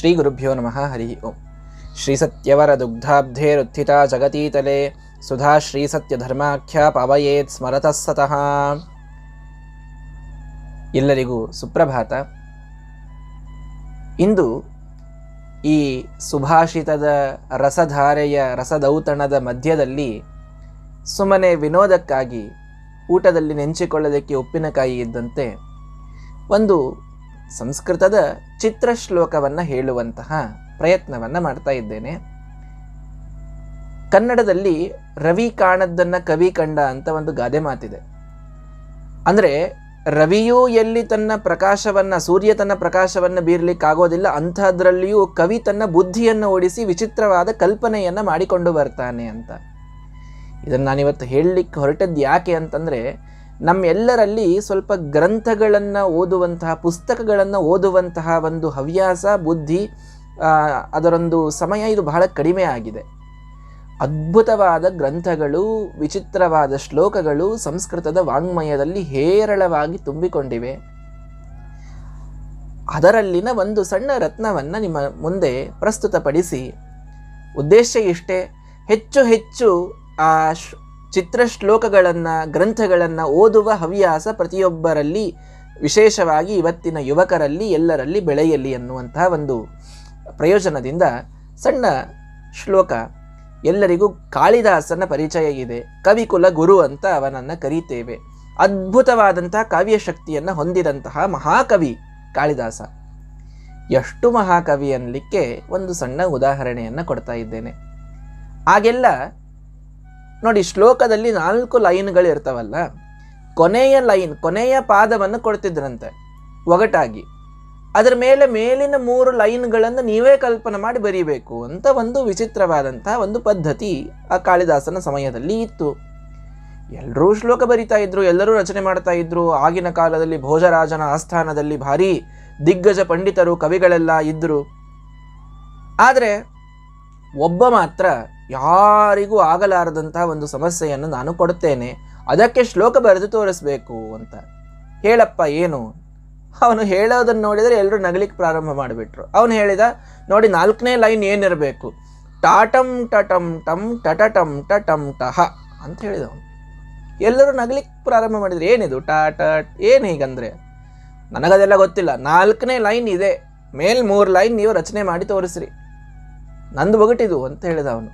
ಶ್ರೀ ಗುರುಭ್ಯೋ ನಮಃ. ಹರಿ ಓಂ. ಶ್ರೀ ಸತ್ಯವರ ದುಗ್ಧಾಬ್ಧೇರುತ್ಥಿತಾ ಜಗತೀತಲೆ ಸುಧಾ ಶ್ರೀ ಸತ್ಯ ಧರ್ಮಾಖ್ಯ ಪಾವಯೇತ್ ಸ್ಮರತಃ ಸತಃ. ಎಲ್ಲರಿಗೂ ಸುಪ್ರಭಾತ. ಇಂದು ಈ ಸುಭಾಷಿತದ ರಸಧಾರೆಯ ರಸದೌತಣದ ಮಧ್ಯದಲ್ಲಿ ಸುಮ್ಮನೆ ವಿನೋದಕ್ಕಾಗಿ ಊಟದಲ್ಲಿ ನೆಂಚಿಕೊಳ್ಳೋದಕ್ಕೆ ಉಪ್ಪಿನಕಾಯಿ ಇದ್ದಂತೆ ಒಂದು ಸಂಸ್ಕೃತದ ಚಿತ್ರಶ್ಲೋಕವನ್ನು ಹೇಳುವಂತಹ ಪ್ರಯತ್ನವನ್ನು ಮಾಡ್ತಾ ಇದ್ದೇನೆ. ಕನ್ನಡದಲ್ಲಿ ರವಿ ಕಾಣದ್ದನ್ನು ಕವಿ ಕಂಡ ಅಂತ ಒಂದು ಗಾದೆ ಮಾತಿದೆ. ಅಂದರೆ ರವಿಯೂ ಎಲ್ಲಿ ತನ್ನ ಪ್ರಕಾಶವನ್ನು, ಸೂರ್ಯ ತನ್ನ ಪ್ರಕಾಶವನ್ನು ಬೀರ್ಲಿಕ್ಕಾಗೋದಿಲ್ಲ, ಅಂಥದ್ರಲ್ಲಿಯೂ ಕವಿ ತನ್ನ ಬುದ್ಧಿಯನ್ನು ಓಡಿಸಿ ವಿಚಿತ್ರವಾದ ಕಲ್ಪನೆಯನ್ನು ಮಾಡಿಕೊಂಡು ಬರ್ತಾನೆ ಅಂತ. ಇದನ್ನು ನಾನಿವತ್ತು ಹೇಳಲಿಕ್ಕೆ ಹೊರಟದ್ದು ಯಾಕೆ ಅಂತಂದರೆ, ನಮ್ಮೆಲ್ಲರಲ್ಲಿ ಸ್ವಲ್ಪ ಗ್ರಂಥಗಳನ್ನು ಓದುವಂತಹ, ಪುಸ್ತಕಗಳನ್ನು ಓದುವಂತಹ ಒಂದು ಹವ್ಯಾಸ, ಬುದ್ಧಿ, ಅದರೊಂದು ಸಮಯ ಇದು ಬಹಳ ಕಡಿಮೆ ಆಗಿದೆ. ಅದ್ಭುತವಾದ ಗ್ರಂಥಗಳು, ವಿಚಿತ್ರವಾದ ಶ್ಲೋಕಗಳು ಸಂಸ್ಕೃತದ ವಾಂಗ್ಮಯದಲ್ಲಿ ಹೇರಳವಾಗಿ ತುಂಬಿಕೊಂಡಿವೆ. ಅದರಲ್ಲಿನ ಒಂದು ಸಣ್ಣ ರತ್ನವನ್ನು ನಿಮ್ಮ ಮುಂದೆ ಪ್ರಸ್ತುತಪಡಿಸಿ, ಉದ್ದೇಶ ಇಷ್ಟೇ, ಹೆಚ್ಚು ಹೆಚ್ಚು ಆ ಚಿತ್ರಶ್ಲೋಕಗಳನ್ನು, ಗ್ರಂಥಗಳನ್ನು ಓದುವ ಹವ್ಯಾಸ ಪ್ರತಿಯೊಬ್ಬರಲ್ಲಿ, ವಿಶೇಷವಾಗಿ ಇವತ್ತಿನ ಯುವಕರಲ್ಲಿ ಎಲ್ಲರಲ್ಲಿ ಬೆಳೆಯಲಿ ಅನ್ನುವಂತಹ ಒಂದು ಪ್ರಯೋಜನದಿಂದ ಸಣ್ಣ ಶ್ಲೋಕ. ಎಲ್ಲರಿಗೂ ಕಾಳಿದಾಸನ ಪರಿಚಯ ಇದೆ. ಕವಿಕುಲ ಗುರು ಅಂತ ಅವನನ್ನು ಕರೀತೇವೆ. ಅದ್ಭುತವಾದಂತಹ ಕಾವ್ಯಶಕ್ತಿಯನ್ನು ಹೊಂದಿದಂತಹ ಮಹಾಕವಿ ಕಾಳಿದಾಸ. ಎಷ್ಟು ಮಹಾಕವಿ ಅನ್ನಲಿಕ್ಕೆ ಒಂದು ಸಣ್ಣ ಉದಾಹರಣೆಯನ್ನು ಕೊಡ್ತಾ ಇದ್ದೇನೆ. ಆಗೆಲ್ಲ ನೋಡಿ, ಶ್ಲೋಕದಲ್ಲಿ 4 ಲೈನ್ಗಳು ಇರ್ತಾವಲ್ಲ, ಕೊನೆಯ ಪಾದವನ್ನು ಕೊಡ್ತಿದ್ರಂತೆ ಒಗಟಾಗಿ. ಅದರ ಮೇಲಿನ 3 ಲೈನ್ಗಳನ್ನು ನೀವೇ ಕಲ್ಪನೆ ಮಾಡಿ ಬರೀಬೇಕು ಅಂತ ಒಂದು ವಿಚಿತ್ರವಾದಂತಹ ಒಂದು ಪದ್ಧತಿ ಆ ಕಾಳಿದಾಸನ ಸಮಯದಲ್ಲಿ ಇತ್ತು. ಎಲ್ಲರೂ ಶ್ಲೋಕ ಬರಿತಾ ಇದ್ರು, ಎಲ್ಲರೂ ರಚನೆ ಮಾಡ್ತಾ ಇದ್ರು. ಆಗಿನ ಕಾಲದಲ್ಲಿ ಭೋಜರಾಜನ ಆಸ್ಥಾನದಲ್ಲಿ ಭಾರಿ ದಿಗ್ಗಜ ಪಂಡಿತರು, ಕವಿಗಳೆಲ್ಲ ಇದ್ದರು. ಆದರೆ ಒಬ್ಬ ಮಾತ್ರ ಯಾರಿಗೂ ಆಗಲಾರದಂತಹ ಒಂದು ಸಮಸ್ಯೆಯನ್ನು ನಾನು ಕೊಡ್ತೇನೆ, ಅದಕ್ಕೆ ಶ್ಲೋಕ ಬರೆದು ತೋರಿಸ್ಬೇಕು ಅಂತ. ಹೇಳಪ್ಪ ಏನು? ಅವನು ಹೇಳೋದನ್ನು ನೋಡಿದರೆ ಎಲ್ಲರೂ ನಗಲಿಕ್ಕೆ ಪ್ರಾರಂಭ ಮಾಡಿಬಿಟ್ರು. ಅವನು ಹೇಳಿದ, ನೋಡಿ 4ನೇ ಲೈನ್ ಏನಿರಬೇಕು, ಟಾಟಂ ಟಟಂ ಟಂ ಟಟಟಂ ಟಟಂ ಟಹ ಅಂತ ಹೇಳಿದವನು. ಎಲ್ಲರೂ ನಗಲಿಕ್ಕೆ ಪ್ರಾರಂಭ ಮಾಡಿದ್ರು. ಏನಿದು ಟಾಟ, ಏನು ಹೀಗಂದರೆ? ನನಗದೆಲ್ಲ ಗೊತ್ತಿಲ್ಲ, 4ನೇ ಲೈನ್ ಇದೆ, 3 ಲೈನ್ ನೀವು ರಚನೆ ಮಾಡಿ ತೋರಿಸ್ರಿ, ನಂದು ಒಗಟಿದು ಅಂತ ಹೇಳಿದ ಅವನು.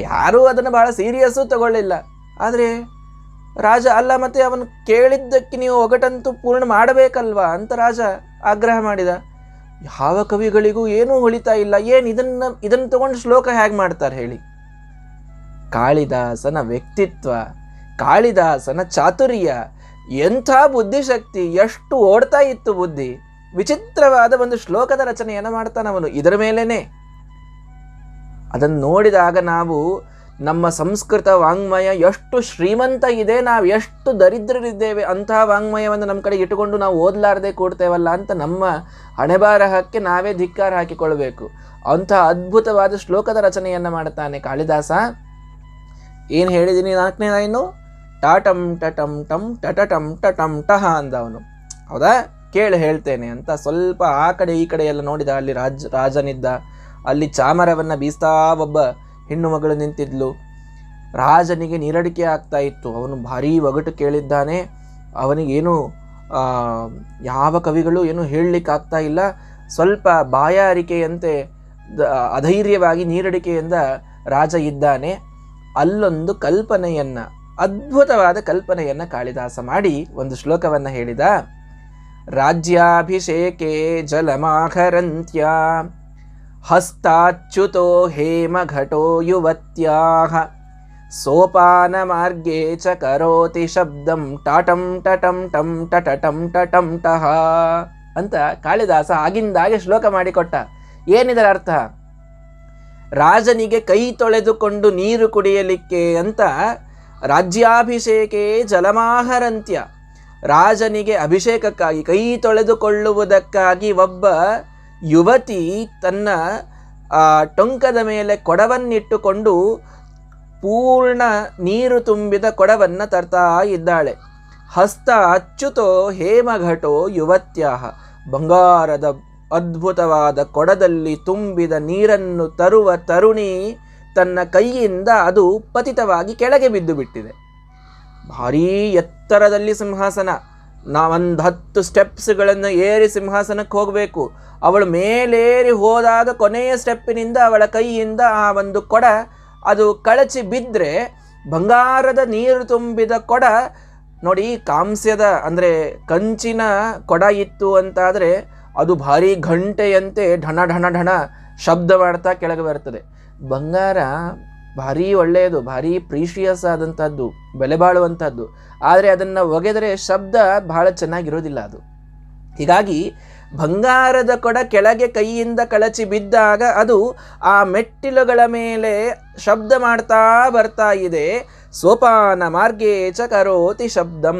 ಯಾರೂ ಅದನ್ನು ಬಹಳ ಸೀರಿಯಸ್ಸು ತಗೊಳ್ಳಿಲ್ಲ. ಆದರೆ ರಾಜ ಅಲ್ಲ, ಮತ್ತೆ ಅವನು ಕೇಳಿದ್ದಕ್ಕೆ ನೀವು ಒಗಟಂತೂ ಪೂರ್ಣ ಮಾಡಬೇಕಲ್ವಾ ಅಂತ ರಾಜ ಆಗ್ರಹ ಮಾಡಿದ. ಯಾವ ಕವಿಗಳಿಗೂ ಏನೂ ಹೊಳಿತಾ ಇಲ್ಲ, ಇದನ್ನು ತಗೊಂಡು ಶ್ಲೋಕ ಹೇಗೆ ಮಾಡ್ತಾರೆ ಹೇಳಿ? ಕಾಳಿದಾಸನ ವ್ಯಕ್ತಿತ್ವ, ಕಾಳಿದಾಸನ ಚಾತುರ್ಯ, ಎಂಥ ಬುದ್ಧಿಶಕ್ತಿ, ಎಷ್ಟು ಓಡ್ತಾ ಇತ್ತು ಬುದ್ಧಿ. ವಿಚಿತ್ರವಾದ ಒಂದು ಶ್ಲೋಕದ ರಚನೆಯನ್ನು ಮಾಡ್ತಾನವನು. ಇದರ ಮೇಲೇನೆ ಅದನ್ನು ನೋಡಿದಾಗ ನಾವು ನಮ್ಮ ಸಂಸ್ಕೃತ ವಾಂಗ್ಮಯ ಎಷ್ಟು ಶ್ರೀಮಂತ ಇದೆ, ನಾವು ಎಷ್ಟು ದರಿದ್ರರಿದ್ದೇವೆ, ಅಂತಹ ವಾಂಗ್ಮಯವನ್ನು ನಮ್ಮ ಕಡೆ ಇಟ್ಟುಕೊಂಡು ನಾವು ಓದಲಾರದೆ ಕೂಡ್ತೇವಲ್ಲ ಅಂತ ನಮ್ಮ ಹಣೆಬಾರಹಕ್ಕೆ ನಾವೇ ಧಿಕ್ಕಾರ ಹಾಕಿಕೊಳ್ಬೇಕು. ಅಂತಹ ಅದ್ಭುತವಾದ ಶ್ಲೋಕದ ರಚನೆಯನ್ನು ಮಾಡ್ತಾನೆ ಕಾಳಿದಾಸ. ಏನು ಹೇಳಿದ್ದೀನಿ 4ನೇ ಲೈನು? ಟಾಟಂ ಟಟಂ ಟಂ ಟಟಟಂ ಟಟಂ ಟಹ ಅಂದವನು. ಹೌದಾ? ಕೇಳಿ ಹೇಳ್ತೇನೆ ಅಂತ ಸ್ವಲ್ಪ ಆ ಕಡೆ ಈ ಕಡೆ ಎಲ್ಲ ನೋಡಿದ. ಅಲ್ಲಿ ರಾಜನಿದ್ದ, ಅಲ್ಲಿ ಚಾಮರವನ್ನು ಬೀಸ್ತಾ ಒಬ್ಬ ಹೆಣ್ಣು ಮಗಳು ನಿಂತಿದ್ಲು. ರಾಜನಿಗೆ ನೀರಡಿಕೆ ಆಗ್ತಾ ಇತ್ತು. ಅವನು ಭಾರೀ ಒಗಟು ಕೇಳಿದ್ದಾನೆ. ಅವನಿಗೇನು ಯಾವ ಕವಿಗಳು ಏನು ಹೇಳಲಿಕ್ಕಾಗ್ತಾ ಇಲ್ಲ. ಸ್ವಲ್ಪ ಬಾಯಾರಿಕೆಯಂತೆ ಅಧೈರ್ಯವಾಗಿ ನೀರಡಿಕೆಯಿಂದ ರಾಜ ಇದ್ದಾನೆ. ಅಲ್ಲೊಂದು ಕಲ್ಪನೆಯನ್ನು, ಅದ್ಭುತವಾದ ಕಲ್ಪನೆಯನ್ನು ಕಾಳಿದಾಸ ಮಾಡಿ ಒಂದು ಶ್ಲೋಕವನ್ನು ಹೇಳಿದ. ರಾಜ್ಯಾಭಿಷೇಕೆ ಜಲಮಾಖರಂತ್ಯ ಹಸ್ತಾಚ್ಯುತೋ ಹೇಮಘಟೋ ಯುವತ್ಯಾಃ ಸೋಪಾನ ಮಾರ್ಗೇ ಚ ಕರೋತಿ ಶಬ್ದಂ ಟಾಟಂ ಟಟಂ ಟಂ ಟಟಟಂ ಟಟಂ ಟಹ ಅಂತ ಕಾಳಿದಾಸ ಆಗಿಂದಾಗೆ ಶ್ಲೋಕ ಮಾಡಿಕೊಟ್ಟ. ಏನಿದರ ಅರ್ಥ? ರಾಜನಿಗೆ ಕೈ ತೊಳೆದುಕೊಂಡು ನೀರು ಕುಡಿಯಲಿಕ್ಕೆ ಅಂತ ರಾಜ್ಯಾಭಿಷೇಕೆ ಜಲಮಾಹರಂತ್ಯ, ರಾಜನಿಗೆ ಅಭಿಷೇಕಕ್ಕಾಗಿ, ಕೈ ತೊಳೆದುಕೊಳ್ಳುವುದಕ್ಕಾಗಿ ಒಬ್ಬ ಯುವತಿ ತನ್ನ ಟೊಂಕದ ಮೇಲೆ ಕೊಡವನ್ನಿಟ್ಟುಕೊಂಡು ಪೂರ್ಣ ನೀರು ತುಂಬಿದ ಕೊಡವನ್ನು ತರ್ತಾ ಇದ್ದಾಳೆ. ಹಸ್ತ ಅಚ್ಯುತೋ ಹೇಮಘಟೋ ಯುವತ್ಯಾಹ, ಬಂಗಾರದ ಅದ್ಭುತವಾದ ಕೊಡದಲ್ಲಿ ತುಂಬಿದ ನೀರನ್ನು ತರುವ ತರುಣಿ ತನ್ನ ಕೈಯಿಂದ ಅದು ಪತಿತವಾಗಿ ಕೆಳಗೆ ಬಿದ್ದು ಬಿಟ್ಟಿದೆ. ಭಾರೀ ಎತ್ತರದಲ್ಲಿ ಸಿಂಹಾಸನ, ನಾವೊಂದು 10 ಸ್ಟೆಪ್ಸ್ಗಳನ್ನು ಏರಿ ಸಿಂಹಾಸನಕ್ಕೆ ಹೋಗಬೇಕು. ಅವಳು ಮೇಲೇರಿ ಹೋದಾಗ ಕೊನೆಯ ಸ್ಟೆಪ್ಪಿನಿಂದ ಅವಳ ಕೈಯಿಂದ ಆ ಒಂದು ಕೊಡ ಅದು ಕಳಚಿ ಬಿದ್ದರೆ, ಬಂಗಾರದ ನೀರು ತುಂಬಿದ ಕೊಡ ನೋಡಿ, ಕಾಂಸ್ಯದ ಅಂದರೆ ಕಂಚಿನ ಕೊಡ ಇತ್ತು ಅಂತಾದರೆ ಅದು ಭಾರಿ ಘಂಟೆಯಂತೆ ಢಣ ಢಣ ಢಣ ಶಬ್ದ ಮಾಡ್ತಾ ಕೆಳಗೆ ಬರ್ತದೆ. ಬಂಗಾರ ಭಾರಿ ಒಳ್ಳೆಯದು, ಭಾರಿ ಪ್ರೀಶಿಯಸ್ ಆದಂಥದ್ದು, ಬೆಲೆ ಬಾಳುವಂಥದ್ದು. ಆದರೆ ಅದನ್ನು ಒಗೆದರೆ ಶಬ್ದ ಬಹಳ ಚೆನ್ನಾಗಿರೋದಿಲ್ಲ ಅದು. ಹೀಗಾಗಿ ಬಂಗಾರದ ಕೊಡ ಕೆಳಗೆ ಕೈಯಿಂದ ಕಳಚಿ ಬಿದ್ದಾಗ ಅದು ಆ ಮೆಟ್ಟಿಲುಗಳ ಮೇಲೆ ಶಬ್ದ ಮಾಡ್ತಾ ಬರ್ತಾ ಇದೆ. ಸೋಪಾನ ಮಾರ್ಗೇ ಚ ಕರೋತಿ ಶಬ್ದಂ.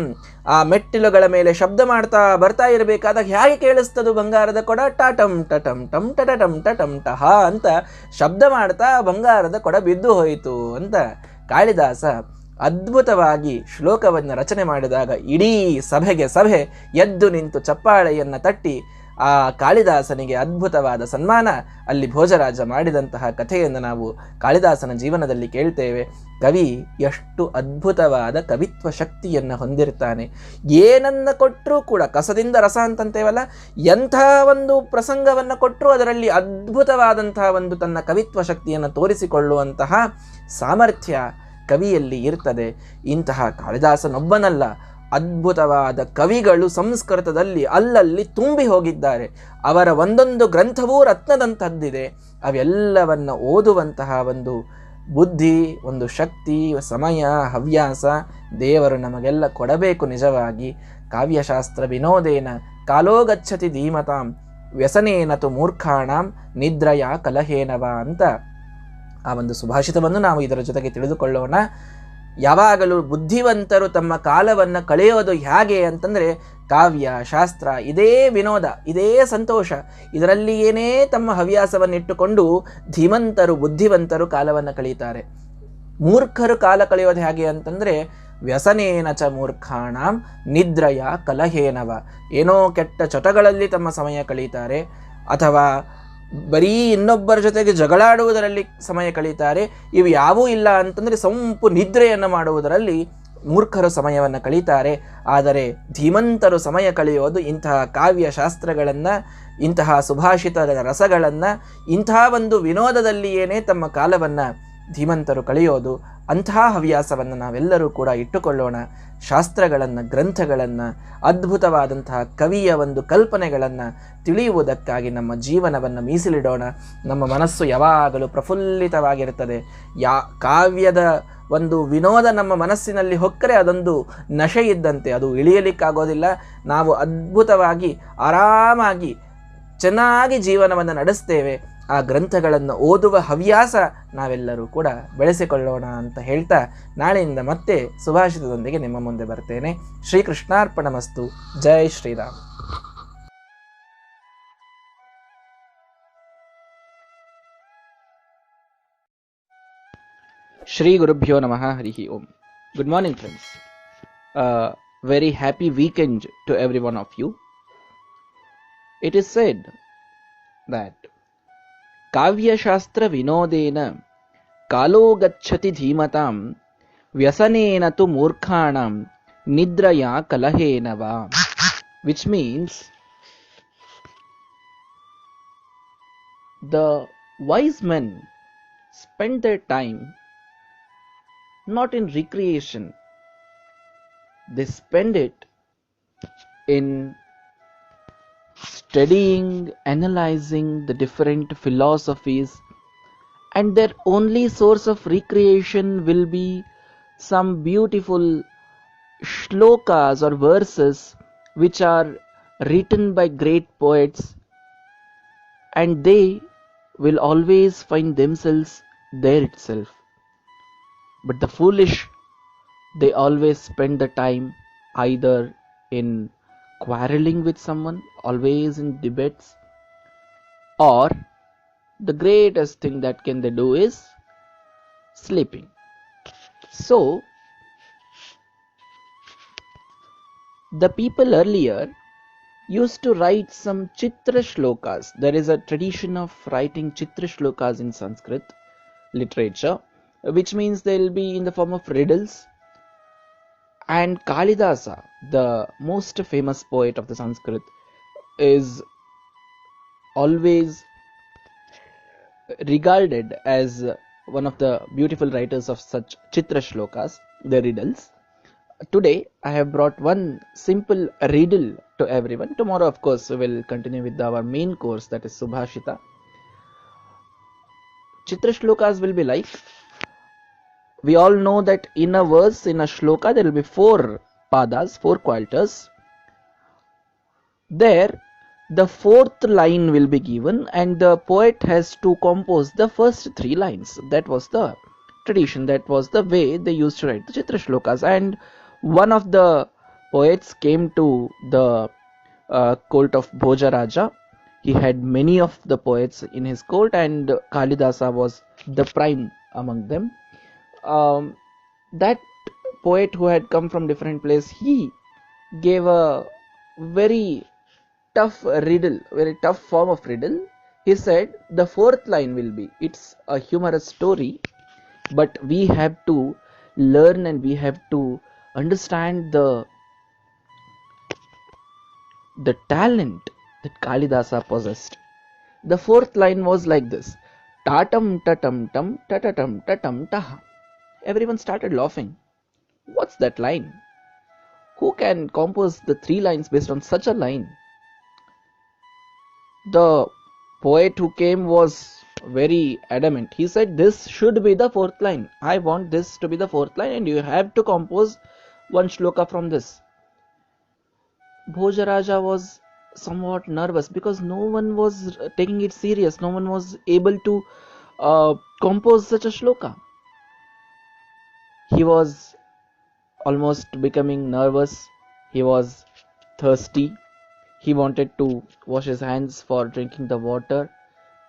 ಆ ಮೆಟ್ಟಿಲುಗಳ ಮೇಲೆ ಶಬ್ದ ಮಾಡ್ತಾ ಬರ್ತಾ ಇರಬೇಕಾದಾಗ ಹೇಗೆ ಕೇಳಿಸ್ತದು ಬಂಗಾರದ ಕೊಡ? ಟಟಂ ಟಟಂ ಟಂ ಟಟಂ ಟಟಂ ಟಹ ಅಂತ ಶಬ್ದ ಮಾಡ್ತಾ ಬಂಗಾರದ ಕೊಡ ಬಿದ್ದು ಹೋಯಿತು ಅಂತ ಕಾಳಿದಾಸ ಅದ್ಭುತವಾಗಿ ಶ್ಲೋಕವನ್ನು ರಚನೆ ಮಾಡಿದಾಗ ಇಡೀ ಸಭೆ ಎದ್ದು ನಿಂತು ಚಪ್ಪಾಳೆಯನ್ನು ತಟ್ಟಿ ಆ ಕಾಳಿದಾಸನಿಗೆ ಅದ್ಭುತವಾದ ಸನ್ಮಾನ ಅಲ್ಲಿ ಭೋಜರಾಜ ಮಾಡಿದಂತಹ ಕಥೆಯನ್ನು ನಾವು ಕಾಳಿದಾಸನ ಜೀವನದಲ್ಲಿ ಕೇಳ್ತೇವೆ. ಕವಿ ಎಷ್ಟು ಅದ್ಭುತವಾದ ಕವಿತ್ವ ಶಕ್ತಿಯನ್ನು ಹೊಂದಿರ್ತಾನೆ. ಏನನ್ನ ಕೊಟ್ಟರೂ ಕೂಡ, ಕಸದಿಂದ ರಸ ಅಂತಂತೇವಲ್ಲ, ಎಂಥ ಒಂದು ಪ್ರಸಂಗವನ್ನು ಕೊಟ್ಟರೂ ಅದರಲ್ಲಿ ಅದ್ಭುತವಾದಂತಹ ಒಂದು ತನ್ನ ಕವಿತ್ವ ಶಕ್ತಿಯನ್ನು ತೋರಿಸಿಕೊಳ್ಳುವಂತಹ ಸಾಮರ್ಥ್ಯ ಕವಿಯಲ್ಲಿ ಇರ್ತದೆ. ಇಂತಹ ಕಾಳಿದಾಸನೊಬ್ಬನಲ್ಲ, ಅದ್ಭುತವಾದ ಕವಿಗಳು ಸಂಸ್ಕೃತದಲ್ಲಿ ಅಲ್ಲಲ್ಲಿ ತುಂಬಿ ಹೋಗಿದ್ದಾರೆ. ಅವರ ಒಂದೊಂದು ಗ್ರಂಥವೂ ರತ್ನದಂಥದ್ದಿದೆ. ಅವೆಲ್ಲವನ್ನು ಓದುವಂತಹ ಒಂದು ಬುದ್ಧಿ, ಒಂದು ಶಕ್ತಿ, ಸಮಯ, ಹವ್ಯಾಸ ದೇವರು ನಮಗೆಲ್ಲ ಕೊಡಬೇಕು. ನಿಜವಾಗಿ ಕಾವ್ಯಶಾಸ್ತ್ರ ವಿನೋದೇನ ಕಾಲೋ ಗಚ್ಚತಿ ಧೀಮತಾಂ ವ್ಯಸನೇನ ತು ಮೂರ್ಖಾಣಾಂ ನಿದ್ರಯ ಕಲಹೇನವ ಅಂತ ಆ ಒಂದು ಸುಭಾಷಿತವನ್ನು ನಾವು ಇದರ ಜೊತೆಗೆ ತಿಳಿದುಕೊಳ್ಳೋಣ. ಯಾವಾಗಲೂ ಬುದ್ಧಿವಂತರು ತಮ್ಮ ಕಾಲವನ್ನು ಕಳೆಯೋದು ಹೇಗೆ ಅಂತಂದರೆ ಕಾವ್ಯ ಶಾಸ್ತ್ರ, ಇದೇ ವಿನೋದ, ಇದೇ ಸಂತೋಷ, ಇದರಲ್ಲಿ ಏನೇ ತಮ್ಮ ಹವ್ಯಾಸವನ್ನಿಟ್ಟುಕೊಂಡು ಧೀಮಂತರು ಬುದ್ಧಿವಂತರು ಕಾಲವನ್ನು ಕಳೀತಾರೆ. ಮೂರ್ಖರು ಕಾಲ ಕಳೆಯೋದು ಹೇಗೆ ಅಂತಂದರೆ ವ್ಯಸನೇನ ಚ ಮೂರ್ಖಾಣಾಂ ನಿದ್ರಯ ಕಲಹೇನವ. ಏನೋ ಕೆಟ್ಟ ಚಟಗಳಲ್ಲಿ ತಮ್ಮ ಸಮಯ ಕಳೀತಾರೆ, ಅಥವಾ ಬರೀ ಇನ್ನೊಬ್ಬರ ಜೊತೆಗೆ ಜಗಳಾಡುವುದರಲ್ಲಿ ಸಮಯ ಕಳೀತಾರೆ. ಇವು ಯಾವೂ ಇಲ್ಲ ಅಂತಂದರೆ ಸಂಪು ನಿದ್ರೆಯನ್ನು ಮಾಡುವುದರಲ್ಲಿ ಮೂರ್ಖರು ಸಮಯವನ್ನು ಕಳೀತಾರೆ. ಆದರೆ ಧೀಮಂತರು ಸಮಯ ಕಳೆಯೋದು ಇಂತಹ ಕಾವ್ಯ ಶಾಸ್ತ್ರಗಳನ್ನು, ಇಂತಹ ಸುಭಾಷಿತದ ರಸಗಳನ್ನು, ಇಂತಹ ಒಂದು ವಿನೋದದಲ್ಲಿಯೇ ತಮ್ಮ ಕಾಲವನ್ನು ಧೀಮಂತರು ಕಳೆಯೋದು. ಅಂತಹ ಹವ್ಯಾಸವನ್ನು ನಾವೆಲ್ಲರೂ ಕೂಡ ಇಟ್ಟುಕೊಳ್ಳೋಣ. ಶಾಸ್ತ್ರಗಳನ್ನು, ಗ್ರಂಥಗಳನ್ನು, ಅದ್ಭುತವಾದಂತಹ ಕವಿಯ ಒಂದು ಕಲ್ಪನೆಗಳನ್ನು ತಿಳಿಯುವುದಕ್ಕಾಗಿ ನಮ್ಮ ಜೀವನವನ್ನು ಮೀಸಲಿಡೋಣ. ನಮ್ಮ ಮನಸ್ಸು ಯಾವಾಗಲೂ ಪ್ರಫುಲ್ಲಿತವಾಗಿರುತ್ತದೆ. ಕಾವ್ಯದ ಒಂದು ವಿನೋದ ನಮ್ಮ ಮನಸ್ಸಿನಲ್ಲಿ ಹೊಕ್ಕರೆ ಅದೊಂದು ನಶೆ ಇದ್ದಂತೆ, ಅದು ಇಳಿಯಲಿಕ್ಕಾಗೋದಿಲ್ಲ. ನಾವು ಅದ್ಭುತವಾಗಿ ಆರಾಮಾಗಿ ಚೆನ್ನಾಗಿ ಜೀವನವನ್ನು ನಡೆಸ್ತೇವೆ. ಆ ಗ್ರಂಥಗಳನ್ನು ಓದುವ ಹವ್ಯಾಸ ನಾವೆಲ್ಲರೂ ಕೂಡ ಬೆಳೆಸಿಕೊಳ್ಳೋಣ ಅಂತ ಹೇಳ್ತಾ ನಾಳೆಯಿಂದ ಮತ್ತೆ ಸುಭಾಷಿತದೊಂದಿಗೆ ನಿಮ್ಮ ಮುಂದೆ ಬರ್ತೇನೆ. ಶ್ರೀಕೃಷ್ಣಾರ್ಪಣಮಸ್ತು. ಜೈ ಶ್ರೀರಾಮ್. ಶ್ರೀ ಗುರುಭ್ಯೋ ನಮಃ. ಹರಿ ಓಂ. Good morning friends. Very happy weekend to everyone of you. It is said that ಕಾವ್ಯಶಾಸ್ತ್ರ ವಿನೋದೇನ ಕಾಲೋ ಗಚ್ಚತಿ ಧೀಮತಾಂ ವ್ಯಸನೇನ ತು ಮೂರ್ಖಾಣಾಂ ನಿದ್ರಯ ಕಲಹೇನವ, which means the wise men spend their time not in recreation, they spend it in studying, analyzing the different philosophies, and their only source of recreation will be some beautiful shlokas or verses which are written by great poets, and they will always find themselves there itself. But the foolish, they always spend the time either in quarreling with someone, always in debates, or the greatest thing that can they do is sleeping. So the people earlier, used to write some Chitrashlokas. There is a tradition of writing Chitrashlokas in Sanskrit literature, which means they'll be in the form of riddles. And Kalidasa, the most famous poet of the Sanskrit, is always regarded as one of the beautiful writers of such Chitrashlokas, the riddles. Today, I have brought one simple riddle to everyone. Tomorrow, of course, we will continue with our main course, that is Subhashita. Chitrashlokas will be like, we all know that in a verse, in a shloka, there will be 4 padas, 4 quilters. There, the 4th line will be given and the poet has to compose the first 3 lines. That was the tradition, that was the way they used to write the Chitrashlokas. And one of the poets came to the court of Bhojaraja. He had many of the poets in his court and Kalidasa was the prime among them. That poet who had come from different place, he gave a very tough riddle, very tough form of riddle. He said the 4th line will be, it's a humorous story, but we have to learn and we have to understand the talent that Kalidasa possessed. The 4th line was like this: Tatam tatam tam tatatam tatam taha. Everyone started laughing. What's that line? Who can compose the 3 lines based on such a line? The poet who came was very adamant. He said, this should be the 4th line. I want this to be the 4th line and you have to compose one shloka from this. Bhojaraja was somewhat nervous because no one was taking it serious. No one was able to compose such a shloka. He was almost becoming nervous. He was thirsty. He wanted to wash his hands for drinking the water.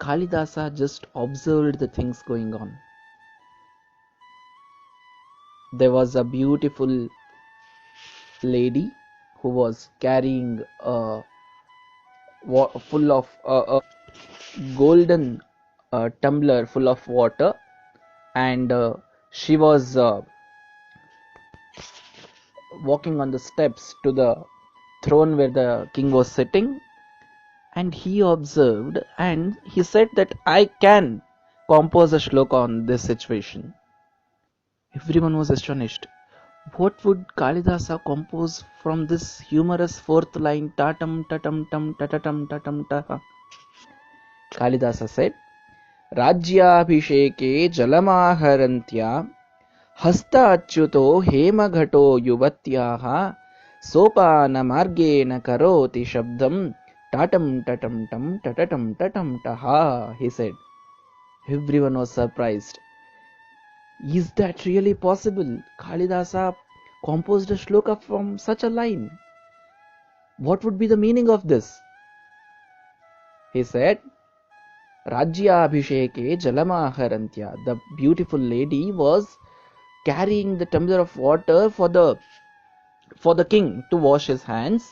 Kalidasa just observed the things going on. There was a beautiful lady who was carrying a golden tumbler full of water, and she was walking on the steps to the throne where the king was sitting, and he observed and he said that I can compose a shloka on this situation. Everyone was astonished. What would Kalidasa compose from this humorous 4th line, tatam tatam tam tatatam tatam taha? Kalidasa said, Rajyabhisheke jalamaharantya hasta achyuto hemaghato yuvatyaha sopana margena karoti shabdam tatam tatam tam tatatam tatam taha, he said. Everyone was surprised. Is that really possible? Kalidasa composed a shloka from such a line. What would be the meaning of this? He said, Rajya Abhisheke Jalamaharantya. The beautiful lady was carrying the tumbler of water for the king to wash his hands,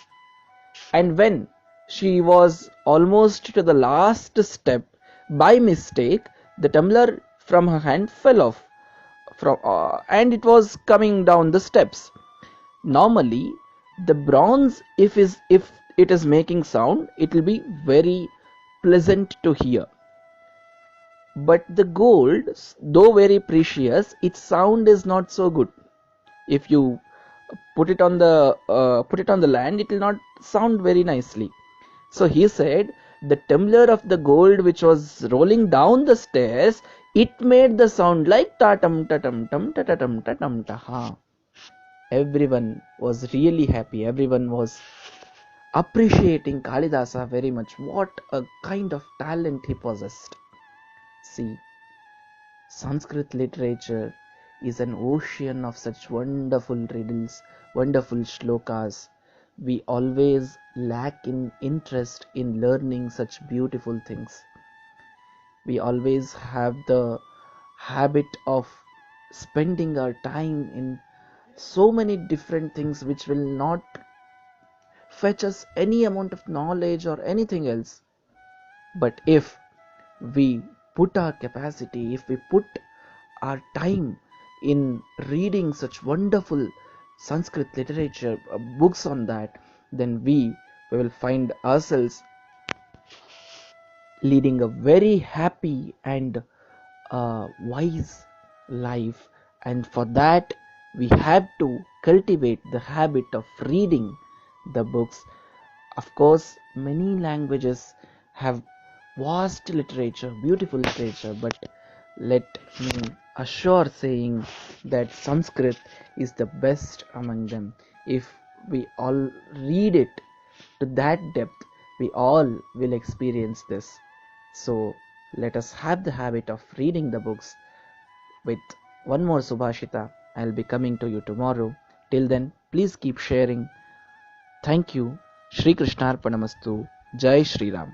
and when she was almost to the last step, by mistake the tumbler from her hand fell off and it was coming down the steps. Normally the bronze, if it is making sound, it will be very pleasant to hear, but the gold, though very precious, its sound is not so good. If you put it on the land, it will not sound very nicely. So he said the tumbler of the gold which was rolling down the stairs, it made the sound like tatam tatam tam tatatam tatam taha. Everyone was really happy. Everyone was appreciating Kalidasa very much. What a kind of talent he possessed. See, Sanskrit literature is an ocean of such wonderful riddles, wonderful shlokas. We always lack in interest in learning such beautiful things. We always have the habit of spending our time in so many different things which will not fetch us any amount of knowledge or anything else. But if we put our capacity, if we put our time in reading such wonderful Sanskrit literature, books on that, then we will find ourselves leading a very happy and wise life. And for that, we have to cultivate the habit of reading the books. Of course, many languages have vast literature, beautiful literature, but let me assure saying that Sanskrit is the best among them. If we all read it to that depth, we all will experience this. So let us have the habit of reading the books. With one more Subhashita, I'll be coming to you tomorrow. Till then, please keep sharing. Thank you. Shri Krishnarpanamastu. Jai Shri Ram.